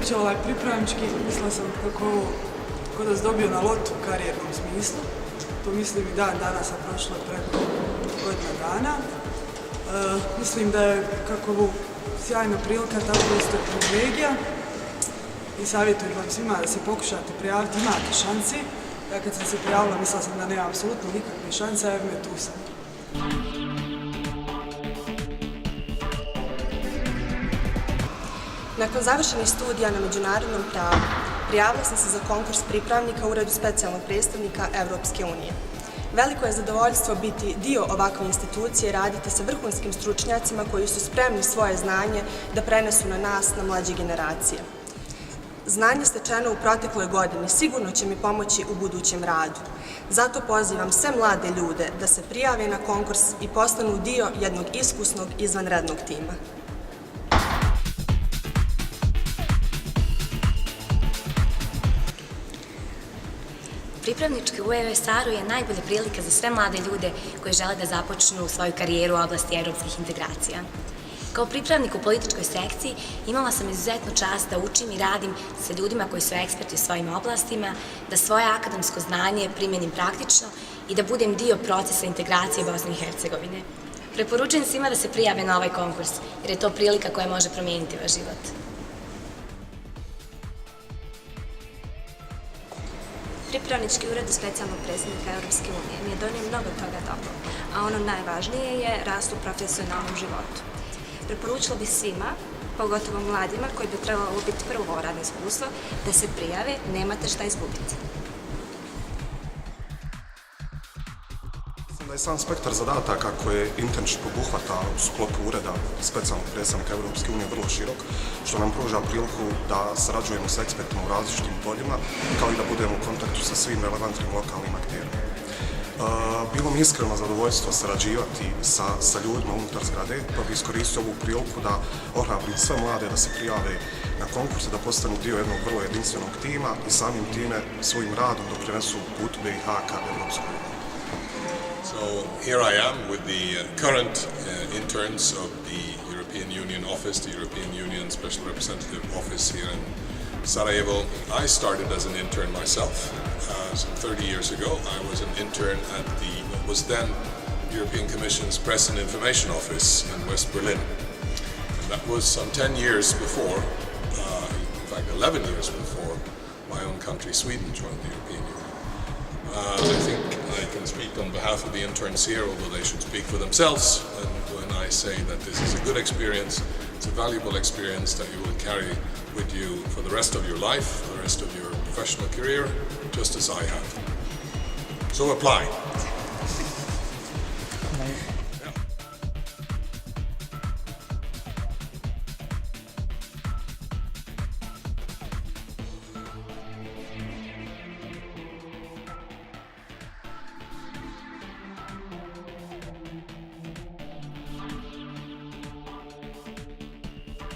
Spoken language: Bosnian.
počeo pripravnički, mislila sam kako ovo kod nas dobio na lotu u karijernom smislu. To mislim i dan danas, a prošlo je preko godina dana. Mislim da je kako ovo sjajna prilika, tako isto je privilegija. I savjetujem vam svima da se pokušate prijaviti, imate šansi. Ja kad sam se prijavila mislila sam da nema apsolutno nikakve šanse, a evo me tu sam. Nakon završenih studija na međunarodnom pravu, prijavila sam se za konkurs pripravnika u Uredu specijalnog predstavnika Evropske unije. Veliko je zadovoljstvo biti dio ovakve institucije i raditi sa vrhunskim stručnjacima koji su spremni svoje znanje da prenesu na nas, na mlađe generacije. Znanje stečeno u protekloj godini sigurno će mi pomoći u budućem radu. Zato pozivam sve mlade ljude da se prijave na konkurs i postanu dio jednog iskusnog izvanrednog tima. Pripravnički u ESR-u je najbolja prilika za sve mlade ljude koji žele da započnu svoju karijeru u oblasti evropskih integracija. Kao pripravnik u političkoj sekciji imala sam izuzetnu čast da učim i radim sa ljudima koji su eksperti u svojim oblastima, da svoje akademsko znanje primenim praktično i da budem dio procesa integracije Bosne i Hercegovine. Preporučujem svima da se prijave na ovaj konkurs, jer je to prilika koja može promijeniti vaš život. Pripravnički ured specijalnog predstavnika Evropske unije mi je donio mnogo toga dobro, a ono najvažnije je rast u profesionalnom životu. Preporučila bih svima, pogotovo mladima koji bi trebalo biti prvo radno iskustvo, da se prijave, nemate šta izgubiti. Da je sam spektar zadataka koje internship obuhvata u sklopu Ureda specijalnog predstavnika Evropske unije vrlo širok, što nam pruža priliku da sarađujemo s ekspertima u različitim poljima, kao i da budemo u kontaktu sa svim relevantnim lokalnim akterima. Bilo mi iskreno zadovoljstvo sarađivati sa ljudima unutar zgrade, pa bih iskoristio ovu priliku da ohrabrim sve mlade da se prijave na konkurse, da postanu dio jednog vrlo jedinstvenog tima i samim time svojim radom doprinesu putu BiH ka Evropskoj uniji. So here I am with the current interns of the European Union office, the European Union Special Representative office here in Sarajevo. I started as an intern myself. Some 30 years ago, I was an intern at what was then European Commission's Press and Information Office in West Berlin. And that was some 10 years before, in fact 11 years before, my own country, Sweden, joined the European Union. I think I can speak on behalf of the interns here, although they should speak for themselves. And when I say that this is a good experience, it's a valuable experience that you will carry with you for the rest of your life, for the rest of your professional career, just as I have. So apply.